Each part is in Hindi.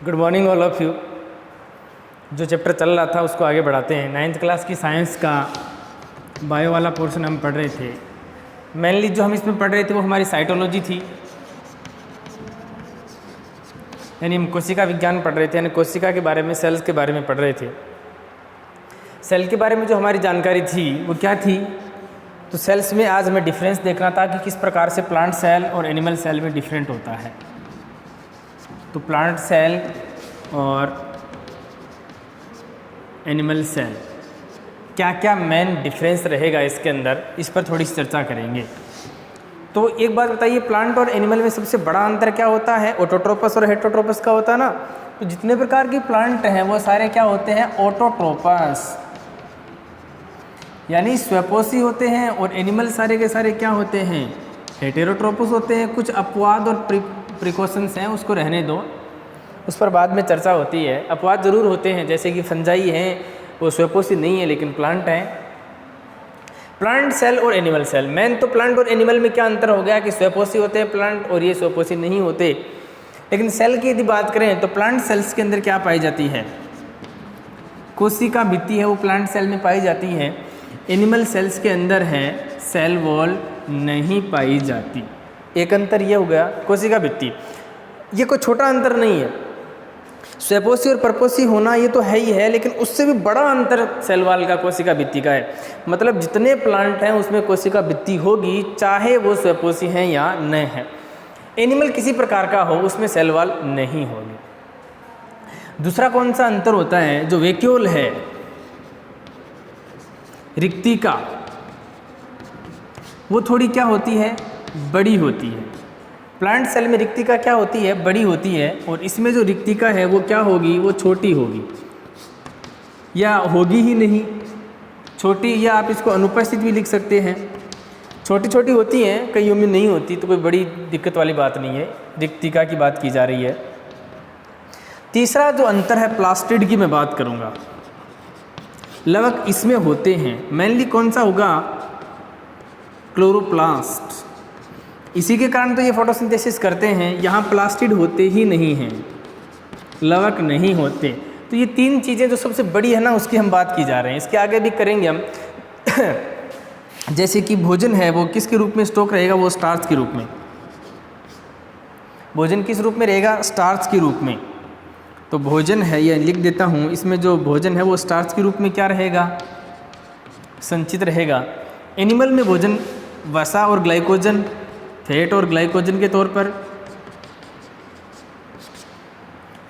Good morning all of you. जो चैप्टर चल रहा था उसको आगे बढ़ाते हैं। 9th क्लास की साइंस का बायो वाला पोर्शन हम पढ़ रहे थे। मेनली जो हम इसमें पढ़ रहे थे वो हमारी साइटोलॉजी थी, यानी हम कोशिका विज्ञान पढ़ रहे थे, यानी कोशिका के बारे में, सेल्स के बारे में पढ़ रहे थे। सेल के बारे में जो हमारी जानकारी थी वो क्या थी, तो सेल्स में आज हमें डिफरेंस देखना था कि किस प्रकार से प्लांट सेल और एनिमल सेल में डिफरेंट होता है। तो प्लांट सेल और एनिमल सेल क्या क्या मेन डिफरेंस रहेगा इसके अंदर, इस पर थोड़ी सी चर्चा करेंगे। तो एक बात बताइए, प्लांट और एनिमल में सबसे बड़ा अंतर क्या होता है? ऑटोट्रोपस और हेटरोट्रोपस का होता है ना। तो जितने प्रकार के प्लांट हैं वो सारे क्या होते हैं? ऑटोट्रोपस, यानी स्वपोषी होते हैं। और एनिमल सारे के सारे क्या होते हैं? हेटेरोट्रोपस होते हैं। कुछ अपवाद और प्रिकॉशंस हैं, उसको रहने दो, उस पर बाद में चर्चा होती है। अपवाद जरूर होते हैं, जैसे कि फंजाई हैं, वो स्वपोषी नहीं है लेकिन प्लांट हैं। प्लांट सेल और एनिमल सेल, मेन तो प्लांट और एनिमल में क्या अंतर हो गया कि स्वपोषी होते हैं प्लांट और ये स्वपोषी नहीं होते। लेकिन सेल की यदि बात करें तो प्लांट सेल्स के अंदर क्या पाई जाती है? कोशिका भित्ति है, वो प्लांट सेल में पाई जाती है। एनिमल सेल्स के अंदर है सेल वॉल नहीं पाई जाती। एक अंतर यह हो गया, कोशिका भित्ति। ये कोई छोटा अंतर नहीं है, स्वपोषी और परपोषी होना ये तो है ही है, लेकिन उससे भी बड़ा अंतर सेल वॉल का कोशिका भित्ति का है। मतलब जितने प्लांट हैं उसमें कोशिका भित्ति होगी, चाहे वो स्वपोषी हैं या न है। एनिमल किसी प्रकार का हो, उसमें सेल वॉल नहीं होगी। दूसरा कौन सा अंतर होता है? जो वैक्यूल है, रिक्तिका, वो थोड़ी क्या होती है? बड़ी होती है। प्लांट सेल में रिक्तिका क्या होती है? बड़ी होती है। और इसमें जो रिक्तिका है वो क्या होगी? वो छोटी होगी, या होगी ही नहीं, छोटी, या आप इसको अनुपस्थित भी लिख सकते हैं। छोटी छोटी होती हैं, कईयों में नहीं होती, तो कोई बड़ी दिक्कत वाली बात नहीं है। रिक्तिका की बात की जा रही है। तीसरा जो अंतर है प्लास्टिड की मैं बात करूँगा। लवक इसमें होते हैं, मेनली कौन सा होगा? क्लोरोप्लास्ट। इसी के कारण तो ये फोटोसिंथेसिस करते हैं। यहाँ प्लास्टिड होते ही नहीं हैं, लवक नहीं होते। तो ये तीन चीज़ें जो सबसे बड़ी है ना, उसकी हम बात की जा रहे हैं। इसके आगे भी करेंगे हम। जैसे कि भोजन है वो किसके रूप में स्टॉक रहेगा? वो स्टार्च के रूप में। भोजन किस रूप में रहेगा? स्टार्च के रूप में। तो भोजन है, ये लिख देता हूँ, इसमें जो भोजन है वो स्टार्च के रूप में क्या रहेगा? संचित रहेगा। एनिमल में भोजन वसा और ग्लाइकोजन, फैट और ग्लाइकोजन के तौर पर,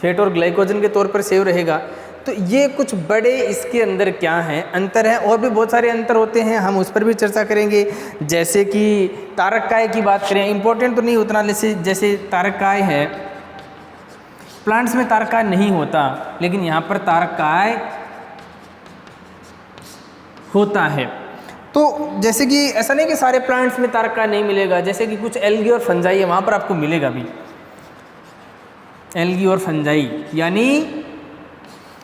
फैट और ग्लाइकोजन के तौर पर सेव रहेगा। तो ये कुछ बड़े इसके अंदर क्या हैं? अंतर है। और भी बहुत सारे अंतर होते हैं, हम उस पर भी चर्चा करेंगे। जैसे कि तारककाय की बात करें, इंपॉर्टेंट तो नहीं उतना, जैसे तारककाय है, प्लांट्स में तारककाय नहीं होता, लेकिन यहाँ पर तारककाय होता है। तो जैसे कि ऐसा नहीं कि सारे प्लांट्स में तारककाय नहीं मिलेगा, जैसे कि कुछ एल्गी और फंजाई है, वहाँ पर आपको मिलेगा भी एल्गी और फंजाई, यानी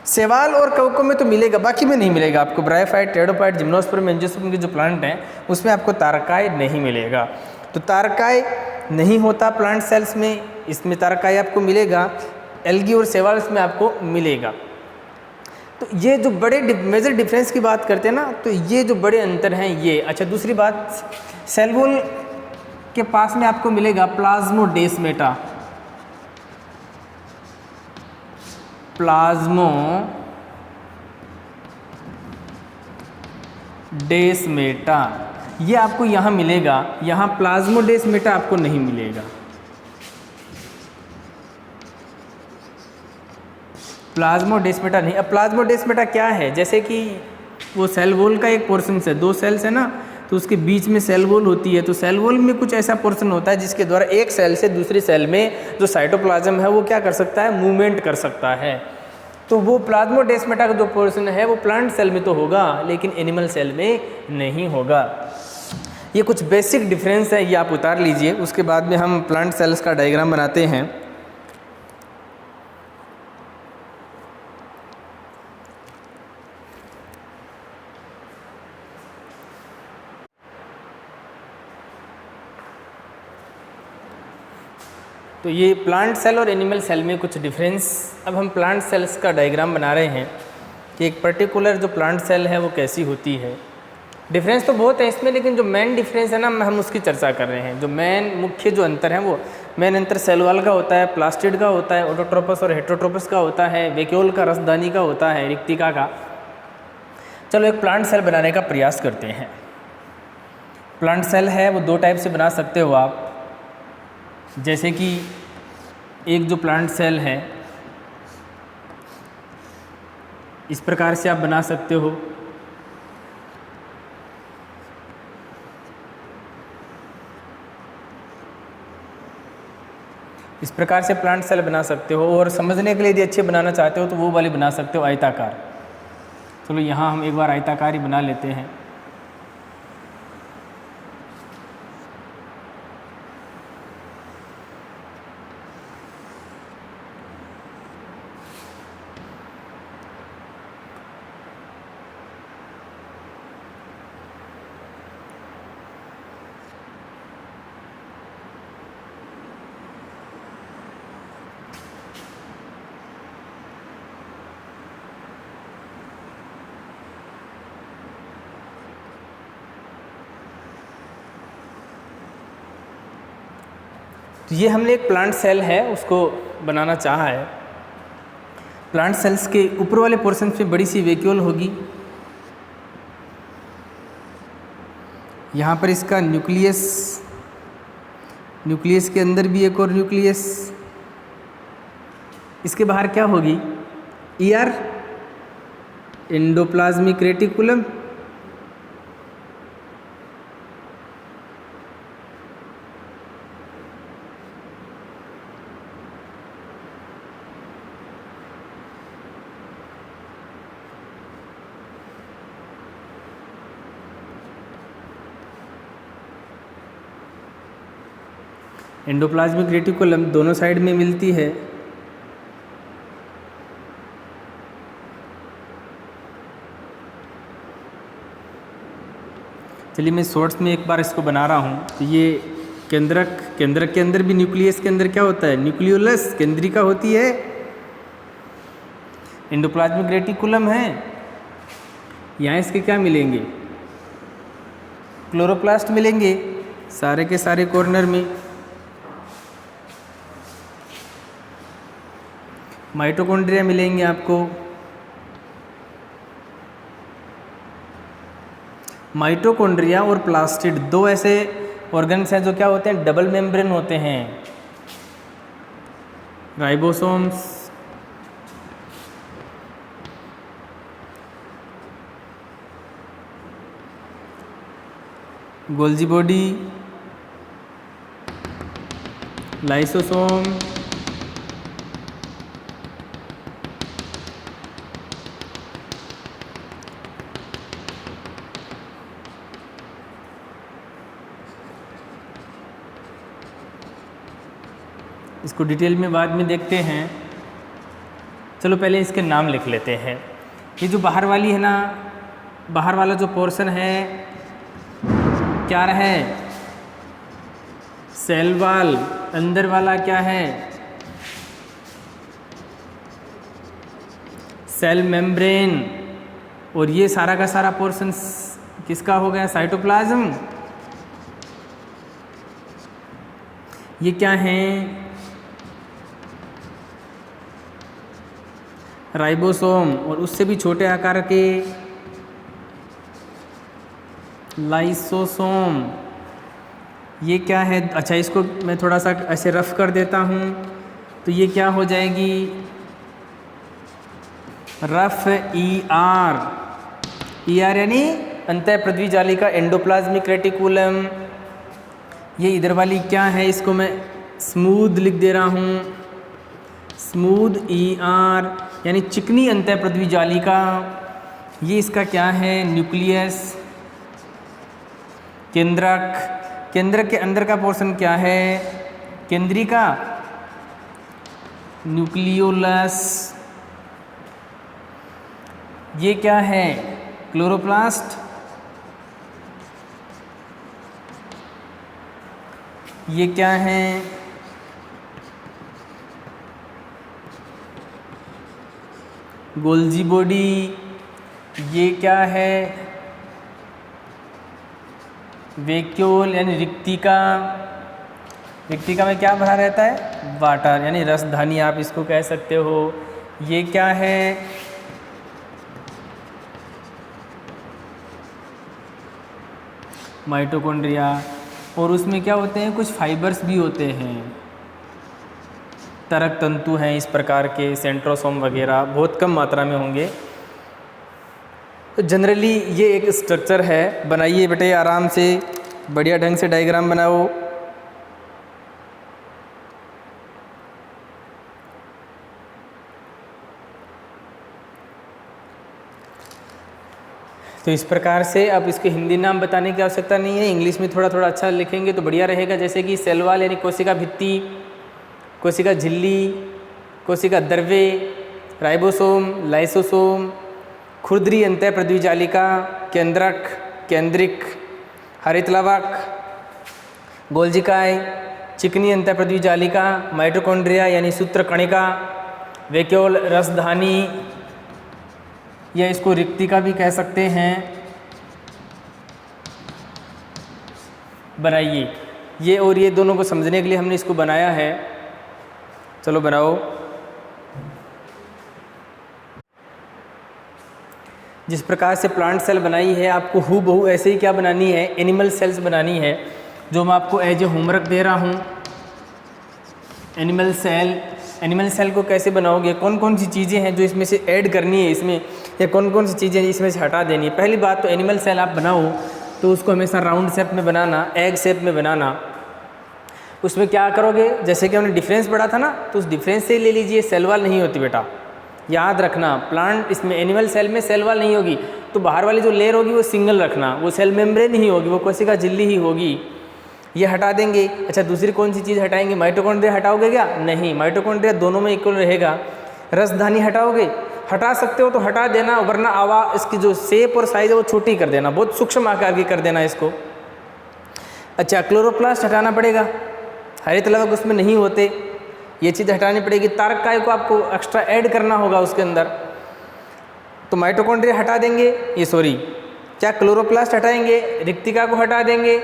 शैवाल और कवकों में तो मिलेगा, बाकी में नहीं मिलेगा आपको। ब्रायोफाइट, टेरोडोफाइट, जिम्नोस्पर्म, एंजियोस्पर्म के जो प्लांट हैं उसमें आपको तारककाय नहीं मिलेगा। तो तारककाय नहीं होता प्लांट सेल्स में, इसमें तारककाय आपको मिलेगा। एल्गी और शैवाल में आपको मिलेगा। तो ये जो बड़े मेजर डिफरेंस की बात करते हैं ना, तो ये जो बड़े अंतर हैं ये। अच्छा, दूसरी बात, सेल वॉल के पास में आपको मिलेगा प्लाज्मोडेस्मेटा। प्लाज्मोडेस्मेटा ये आपको यहाँ मिलेगा, यहाँ प्लाज्मोडेस्मेटा आपको नहीं मिलेगा। प्लाज्मोडेस्मेटा नहीं। अब प्लाज्मोडेस्मेटा क्या है? जैसे कि वो सेल वॉल का एक पोर्शन है, दो सेल्स है ना, तो उसके बीच में सेल वॉल होती है। तो सेल वॉल में कुछ ऐसा पोर्शन होता है जिसके द्वारा एक सेल से दूसरी सेल में जो साइटोप्लाज्म है वो क्या कर सकता है? मूवमेंट कर सकता है। तो वो प्लाज्मोडेस्मेटा का जो पोर्शन है वो प्लांट सेल में तो होगा, लेकिन एनिमल सेल में नहीं होगा। ये कुछ बेसिक डिफरेंस है, ये आप उतार लीजिए। उसके बाद में हम प्लांट सेल्स का डायग्राम बनाते हैं। तो ये प्लांट सेल और एनिमल सेल में कुछ डिफरेंस। अब हम प्लांट सेल्स का डायग्राम बना रहे हैं कि एक पर्टिकुलर जो प्लांट सेल है वो कैसी होती है। डिफरेंस तो बहुत है इसमें, लेकिन जो मेन डिफरेंस है ना, हम उसकी चर्चा कर रहे हैं। जो मेन मुख्य जो अंतर है वो मेन अंतर सेल वॉल का होता है, प्लास्टिड का होता है, ऑटोट्रोपस और हेटेरोट्रोपस का होता है, वैक्यूल का, रसदानी का होता है, रिक्तिका का। चलो एक प्लांट सेल बनाने का प्रयास करते हैं। प्लांट सेल है वो दो टाइप से बना सकते हो आप। जैसे कि एक जो प्लांट सेल है इस प्रकार से आप बना सकते हो। इस प्रकार से प्लांट सेल बना सकते हो, और समझने के लिए यदि अच्छे बनाना चाहते हो तो वो वाली बना सकते हो, आयताकार। चलो यहाँ हम एक बार आयताकार ही बना लेते हैं। तो ये हमने एक प्लांट सेल है उसको बनाना चाहा है। प्लांट सेल्स के ऊपर वाले पोर्शन में बड़ी सी वैक्यूल होगी। यहाँ पर इसका न्यूक्लियस के अंदर भी एक और न्यूक्लियस। इसके बाहर क्या होगी? ER, endoplasmic reticulum. Endoplasmic reticulum दोनों साइड में मिलती है। चलिए मैं शॉर्ट्स में एक बार इसको बना रहा हूँ। तो ये केंद्रक के अंदर भी न्यूक्लियस के अंदर क्या होता है? न्यूक्लियोलस केंद्रिका होती है। एंडोप्लाज्मिक रेटिकुलम है, यहाँ इसके क्या मिलेंगे? क्लोरोप्लास्ट मिलेंगे सारे के सारे कॉर्नर में। माइटोकॉन्ड्रिया मिलेंगे आपको। माइटोकॉन्ड्रिया और प्लास्टिड दो ऐसे ऑर्गन्स हैं जो क्या होते हैं? डबल मेम्ब्रेन होते हैं। राइबोसोम्स, गोल्जी बॉडी, लाइसोसोम, इसको डिटेल में बाद में देखते हैं। चलो पहले इसके नाम लिख लेते हैं। ये जो बाहर वाली है ना, बाहर वाला जो पोर्शन है क्या है? Cell wall. अंदर वाला क्या है? Cell membrane. और ये सारा का सारा पोर्शन किसका हो गया? साइटोप्लाज्म। ये क्या है? राइबोसोम। और उससे भी छोटे आकार के लाइसोसोम। ये क्या है? अच्छा, इसको मैं थोड़ा सा ऐसे रफ कर देता हूँ। तो ये क्या हो जाएगी? Rough ER। ER यानी अंतःपृथ्वी जालिका, एंडोप्लाज्मिक रेटिकुलम। ये इधर वाली क्या है? इसको मैं स्मूथ लिख दे रहा हूँ। स्मूथ ER यानी चिकनी अंतःपृथ्वी जालिका। ये इसका क्या है? न्यूक्लियस। केंद्रक के अंदर का पोर्शन क्या है? केंद्रिका, न्यूक्लियोलस। ये क्या है? क्लोरोप्लास्ट। ये क्या है? गोल्जी बॉडी, ये क्या है, वैक्यूल यानी रिक्तिका। रिक्तिका में क्या भरा रहता है, वाटर यानी रसधानी आप इसको कह सकते हो। ये क्या है, माइटोकॉन्ड्रिया, और उसमें क्या होते हैं, कुछ फाइबर्स भी होते हैं, तरक तंतु हैं इस प्रकार के, सेंट्रोसोम वगैरह बहुत कम मात्रा में होंगे। तो जनरली ये एक स्ट्रक्चर है। बनाइए बेटे आराम से, बढ़िया ढंग से डायग्राम बनाओ। तो इस प्रकार से अब इसके हिंदी नाम बताने की आवश्यकता नहीं है, इंग्लिश में थोड़ा थोड़ा अच्छा लिखेंगे तो बढ़िया रहेगा। जैसे कि सेल वॉल यानी कोशिका भित्ति, कोशिका झिल्ली, कोशिका द्रव्य, राइबोसोम, लाइसोसोम, खुरदरी अंतःपृथ्वी जालिका, केंद्रक, केंद्रिक, हरितलवक, गोल्जिकाय, चिकनी अंतःपृथ्वी जालिका, माइटोकॉन्ड्रिया यानी सूत्रकणिका, वैक्यूल रसधानी, या इसको रिक्तिका भी कह सकते हैं। बनाइए ये और ये दोनों को समझने के लिए हमने इसको बनाया है। चलो बनाओ। जिस प्रकार से प्लांट सेल बनाई है, आपको हूबहू ऐसे ही क्या बनानी है, एनिमल सेल्स बनानी है, जो मैं आपको एज ए होमवर्क दे रहा हूँ। एनिमल सेल को कैसे बनाओगे, कौन कौन सी चीज़ें हैं जो इसमें से ऐड करनी है इसमें, या कौन कौन सी चीज़ें इसमें से हटा देनी है। पहली बात तो एनिमल सेल आप बनाओ तो उसको हमेशा राउंड शेप में बनाना, एग शेप में बनाना। उसमें क्या करोगे, जैसे कि हमने डिफरेंस पढ़ा था ना, तो उस डिफरेंस से ही ले लीजिए। सेल वॉल नहीं होती बेटा, याद रखना। प्लांट इसमें एनिमल सेल में सेल वॉल नहीं होगी, तो बाहर वाली जो लेयर होगी वो सिंगल रखना, वो सेल मेम्ब्रेन नहीं होगी, वो कोशिका झिल्ली ही होगी। ये हटा देंगे। अच्छा, दूसरी कौन सी चीज़ हटाएंगे, माइटोकॉन्ड्रिया हटाओगे क्या, नहीं, माइटोकॉन्ड्रिया दोनों में इक्वल रहेगा। रसधानी हटाओगे, हटा सकते हो तो हटा देना, वरना इसकी जो शेप और साइज है वो छोटी कर देना, बहुत सूक्ष्म आकार की कर देना इसको। अच्छा, क्लोरोप्लास्ट हटाना पड़ेगा, हरितलवक उसमें नहीं होते, ये चीज़ हटानी पड़ेगी। तारकाय को आपको एक्स्ट्रा ऐड करना होगा उसके अंदर, तो माइटोकॉन्ड्रिया हटा देंगे, क्या क्लोरोप्लास्ट हटाएंगे, रिक्तिका को हटा देंगे,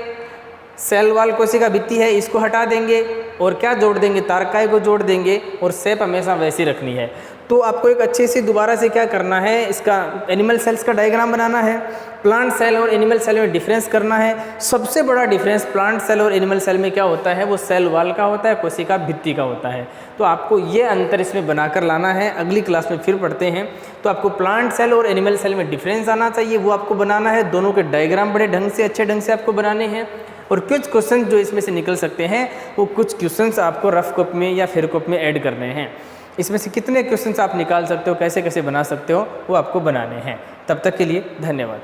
सेल वॉल कोशिका भित्ति है इसको हटा देंगे, और क्या जोड़ देंगे, तारकाय को जोड़ देंगे, और शेप हमेशा वैसी रखनी है। तो आपको एक अच्छे से दोबारा से क्या करना है, इसका एनिमल सेल्स का डायग्राम बनाना है, प्लांट सेल और एनिमल सेल में डिफरेंस करना है। सबसे बड़ा डिफरेंस प्लांट सेल और एनिमल सेल में क्या होता है, वो सेल वॉल का होता है, कोशिका भित्ति का होता है। तो आपको ये अंतर इसमें बनाकर लाना है, अगली क्लास में फिर पढ़ते हैं। तो आपको प्लांट सेल और एनिमल सेल में डिफरेंस आना चाहिए, वो आपको बनाना है। दोनों के डायग्राम बड़े ढंग से, अच्छे ढंग से आपको बनाने हैं, और कुछ क्वेश्चन जो इसमें से निकल सकते हैं, वो कुछ क्वेश्चंस आपको रफ कॉपी में या फेयर कॉपी में ऐड करने हैं। इसमें से कितने क्वेश्चंस आप निकाल सकते हो, कैसे कैसे बना सकते हो, वो आपको बनाने हैं। तब तक के लिए धन्यवाद।